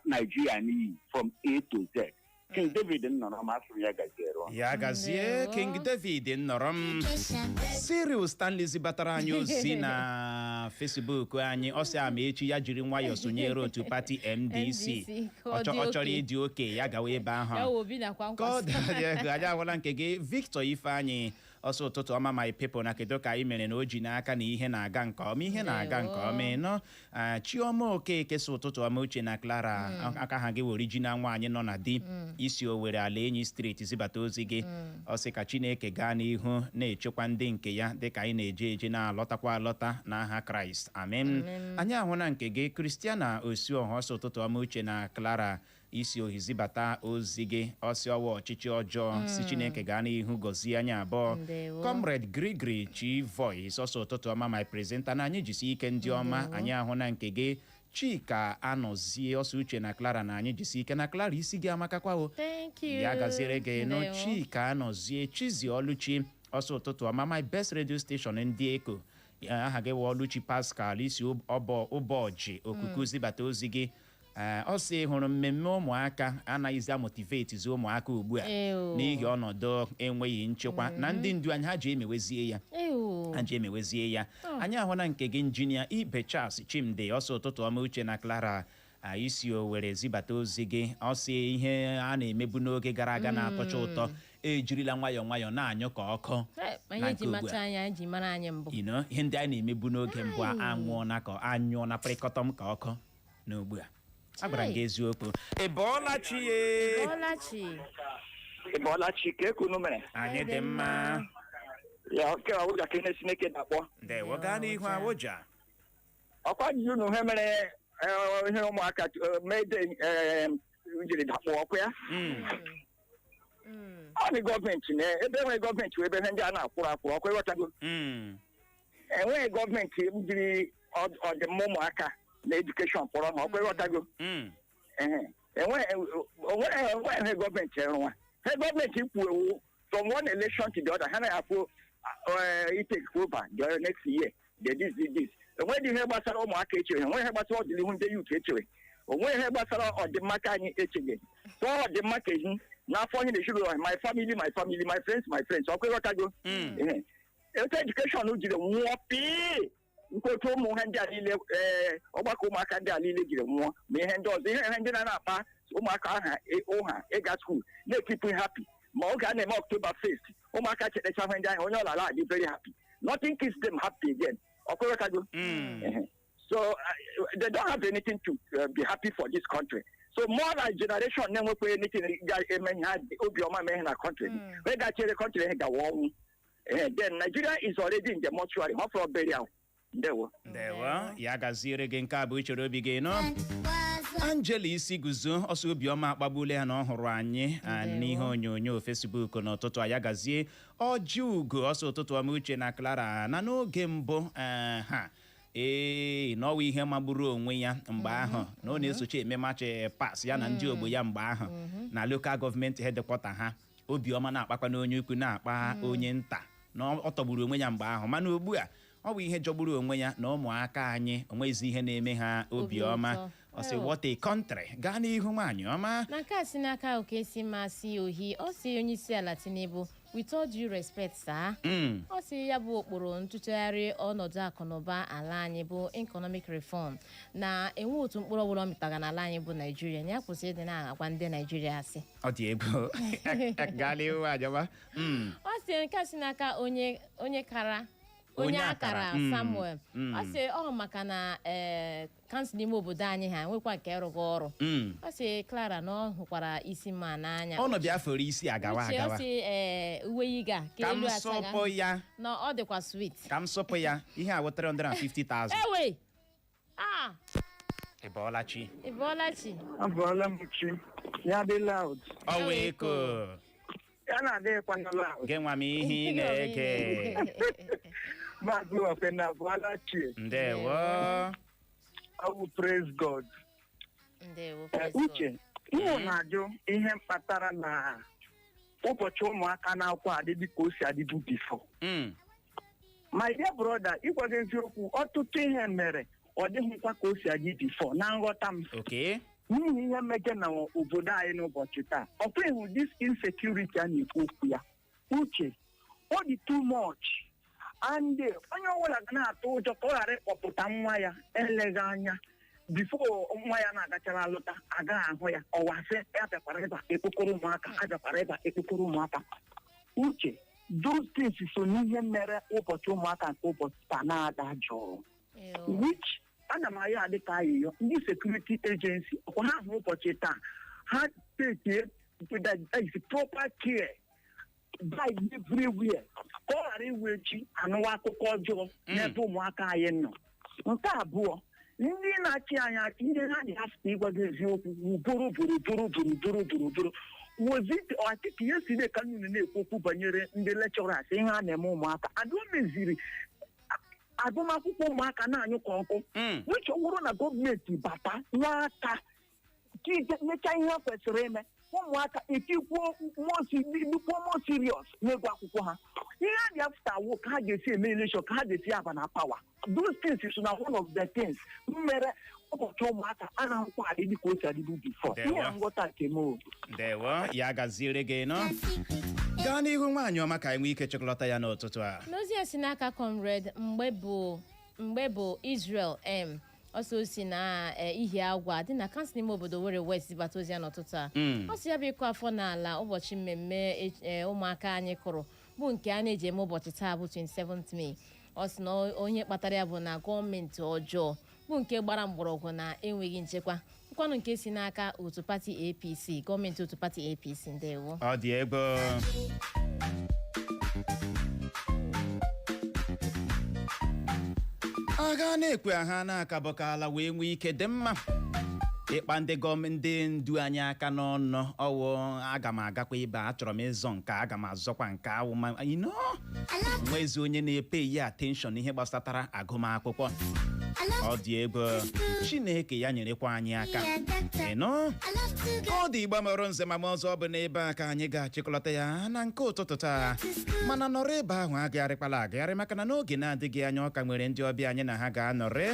Nigeria n'iyi from A to Z King David nọrọ m asụ ya gaziere. Ya gazie King David nọrọ m. Cyril Stanley zibatara anyị ozi na Facebook anyị ọsị ama echi ya jiri nwayọọ sonyere otu pati MDC. Ọ chọrọ ịdị oke ya gawa ebe ahụ. Anyị ahụla nke gị Victor Ifeanyị ọsọ ụtụtụ ọma my people na kedu ka anyị mere na o ji n'aka na ihe na-aga nke ọma nọ Chioma Okeke so ụtụtụ ọma Uche na Clara aka ha gị original nwaanyị nọ na di isi Owerri ala Enyi street zibata ozi gị ọ sị ka Chineke gaa n'ihu na-echekwa ndị nke ya dịka anyị na-eje eje na-alọtakwa alọta n'aha Kraịst amen. Anyị ahụ na nke gị Christiana Osioha ọsọ ụtụtụ ọma Uche na Clara isi ohi zibata ozi gị ọsị ọwa ọchịchị ọjọọ si Chineke gaa n'ihu gọzie anyị abụọ. Comrade Grigri Chi Voice ọsọ ụtụtụ ọma my presenter na anyị jisi ike ndị ọma. Anyị ahụ na nke gị Chika Anọzie ọsọ Uche na Clara na anyị jisi ike na Clara isi gị amakakwawo ya gaziere gị no Chika Anọzie Chizi Oluchi ọsọ ụtụtụ ọma my best radio station ndị Eko aha gị wụ Oluchi Pascal isi ụbọchị okuku zibata ozi gị ọ sị hụrụ mmemme ụmụaka anaghịzi amotivetizi ụmụaka ugbu a n'ihi ọnọdụ enweghị nchekwa na ndị ndu anyị ha ji emewezie ya anyị ahụ na nke gị injinia Ibe Charles Chimde ọsọ ụtụtụ ọma Uche na Clara isi Owerri zibata ozi gị ọ sị ihe a na-emebu n'oge gara aga na-atọcha ụtọ ejirila nwayọọ na-anyụ ka ọkụ ihe ndị anyị na-emebu n'oge mbụ anyụọ na prịkọtọm ka ọkụ n'ugbu a agbara gị eziokwu Ịbọọlachi ka ekunu mere anyị dị mma ya oke awụja ka Chineke dakpọ ndewo gaa n'ihu awụja ọkwa jụrụ na ihe mere ihe ụmụaka mede jiri dakpọ ọkụ ya ọ dị gọọmenti na ebe enweghị gọọmenti ebe ihe ndị a na-akwụrụ ọkụ ịghọtago enweghị gọọmenti jiri ọdịmma ụmụaka na edukeshọn kpọrọ ha ọkwa ịghọtago enweghị gọọmenti nwa ha gọọmenti kwuo from one election to the other ha na-afụ itake over the next year this enweghị ihe gbasara ụmụaka echewe enweghị ihe gbasara ọdịnihu ndị yut echewe onweghị ihe gbasara ọdịmma ka anyị echeghị tụọ ọdịmma ka ehi n'afọ onye na-echiri my family my friends ọkwa ịghọtago etu edukeshọn jiri nwụọ pii nkwetu ụmụ ha ndị a niile ọgbakọ ụmụaka ndị a niile jiri nwụọ ma ihe ndị ọzọ ihe ndị na-akpa ụmụaka ụha ịga skuul na-ekipụ happy ma oge a na-eme October 1st ụmụaka cherecha ihe ndị ahụ onye ọlala adị very happy nothing keeps them happy again ọkụrọtago so they don't have anything to be happy for this country so more than generation na-enwekwa anything ga-eme ha obiọma mee na country wee gachere country ha gawa ọnwụ then Nigeria is already in the mortuary ha for burial. Ndewo ya gaziere gị nke a bụ uchere obi gị nọ Angela isi guzo ọsọ obiọma akpagbule ya na ọhụrụ anyị n'ihe onyonyo Facebook n'ụtụtụ a ya gazie ọjị ugo ọsọ ụtụtụ ọma Uche na Clara na n'oge mbụ ha n'ọwa ihe magburu onwe ya mgbe ahụ na ọ na-esochi ememachi pas ya na ndị ogbo ya mgbe ahụ na local gọọmenti headquarter ha obiọma na-akpakwa na onye ukwu na-akpa onye nta na ọ tọgburu onwe ya mgbe ahụ mana ugbu a ọ bụ ihe jọgburu onwe ya na ụmụaka anyị onwezi ihe na-eme ha obiọma ọ sị what a country gaa n'ihu nwaanyị ọma na nke a si n'aka oke si masị ohi ọ sị onye isi ala Tinubu with all due respect sir ọ sị ya bụ okporo ntụtụgharị ọnọdụ akụnụba ala anyị bụ economic reform na enwe otu mkpụrụ ọbụla ọ mịtaga n'ala anyị bụ Nigeria na ya kwụsị ịdị na-agwa ndị Nigeria asị ọ dị ego gaa n'ihu ajọba ọ sị nke a si n'aka onye akara Samuel ọ sị ọ maka na kansụl ime obodo anyị ha nwekwa nke rụgị ọrụ ọ sị Clara na ọ hụkwara isi mma n'anya ọ nọbịa fere isi agawa ọ sị uwe yiga ka elu asaga na ọ dịkwa sweet ka m sọpụ ya ihe a 350,000 ewe Ịbọọlachi abụọla m chi ya dị loud ọ wee ko ya na-adịghịkwa na loud gị nwa m ihe ị na-ege Maazị Ofena Abụọlachi ndewo praise God Uche ihe na-ajụ ihe mkpatara na ụbọchị ụmụaka na-akwụ adịdị ka o si adịbụ bifo my dear brother ịgwaga eziokwu ọtụtụ ihe mere ọ dịghịkwa ka o si adị bifo na nghọta m n'ihi ihe mmeke na obodo anyị n'ụbọchị taa ọ pụghị this insecurity a na-ekwu okwu ya uche ọ dị too much and onye ọbụla ga na-atụ ụjọ ka ọ ghara ịkpọpụta nwa ya eleghị anya bifo nwa ya na-agachara alụta agaghị ahụ ya ọwasị ya bịakwara ịba ekpokoro ụmụaka abịakwara ịba ekpokoro ụmụaka uche those things so n'ihe mere ụbọchị ụmụaka nke ụbọchị taa na-ada jụụ which ana m ahịa adịka ayịyọ ndị sekuriti agency ọkwa ha ahụ ụbọchị taa ha take proper care by everywhere ka ọ ghara iwe echi anụwa akụkọ ọjọọ n'ebe ụmụaka anyị nọ. Nke abụọ ndị na-achị anyị achị ndị ha dị afọ ịgwa gị eziokwu bụrụ woziti ọchịchị ihe si dị ka nnụnụ na-ekwu okwu banyere ndị lekchọras ihe a na-eme ụmụaka adụ meziri agụmakwụkwọ ụmụaka na-anyụkọ ọkụ which ọ bụrụ na gọọmenti bata n'aka nyecha ihe ọ kwesịrị ime ụmụaka etikwuo mo serious n'egwu akwụkwọ ha ihe a dị afta wo ka ha ga-esi eme election ka ha ga-esi aba na pawa those things is na one of the things mere ụbọchị ụmụaka a na-akwụ adị dịka o si adịbu before ihe nghọta nke m ndewo ya gaziere gị nọ gaa n'ihu nwaanyị ọma ka anyị nwee ike chịkọlọta ya n'ụtụtụ a n'ozi a si n'aka comrade mgbe bụ Israel ọsọ si na ihe agwa dị na kansụl ime obodo were west zibata ozi ya n'ụtụtụ a ọ sị ya bụ ịkụ afọ n'ala ụbọchị mmemme ụmụaka anyị kụrụ bụ nke a na-eji eme ụbọchị taa bụ 27th May ọ sị na onye kpatara ya bụ na gọọmenti ọjọọ bụ nke gbara mgbọrọgwụ na enweghị nchekwa nkwanụ nke si n'aka otu pati APC gọọmenti otu pati APC ndewo ọ dị ego agha na-ekwe ha na-akabọkala wee nwee ike dị mma ịkpa ndị gọọmenti ndu anyị aka n'ọnụ ọwụ aga m agakwa ibe achọrọ m ịzọ nke aga m azọkwa nke awụ nwezi onye na-epe ihe attention ihe gbasatara agụmakwụkwọ ọ dị ego Chineke ya nyerekwa anyị aka ọ dị Igbo mụrụ nze ma ọzọ ọ bụ n'ebe a ka anyị ga-achịkọlọta ya na nke ụtụtụ taa mana nọrọ ebe ahụ agagharịkwala agagharị maka na n'oge na-adịghị anya ọ ka nwere ndị ọbịa anyị na ha ga-anọrị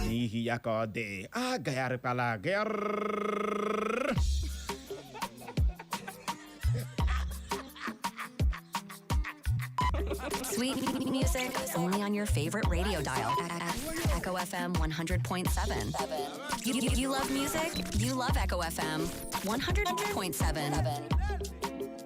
n'ihi ya ka ọ dị agagharịkwala agagharị. Sweet music only on your favorite radio dial. Echo FM 100.7. You love music? You love Echo FM 100.7.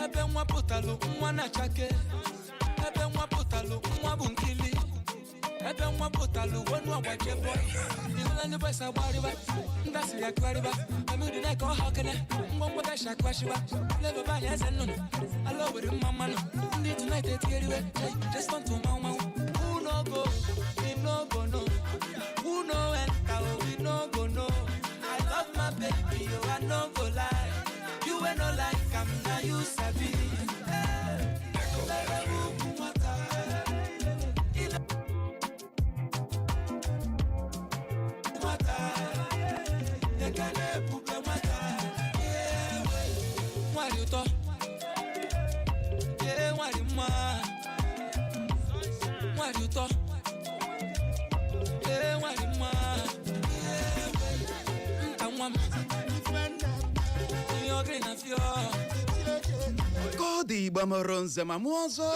ebe nwa pụtalụ nwa na-achake ebe nwa pụtalụ nwa bụ nkili ebe nwa pụtalụ wenu agbachebo ihụla ndị bọs agbariba ndasị ya kwarịba amịrị na ka ọha okene ngwongwo dasha kwashiba lebe anyị eze nnụnụ ala owere mma mmanụ ndị tonight etigheriwe just want to manwụ who no go we no go no who no enter we no go no I love my baby oh I no go lie you ain't no like I'm now you sabi Ka ọ dị Igbo mụrụ nze ma mụ ọzọ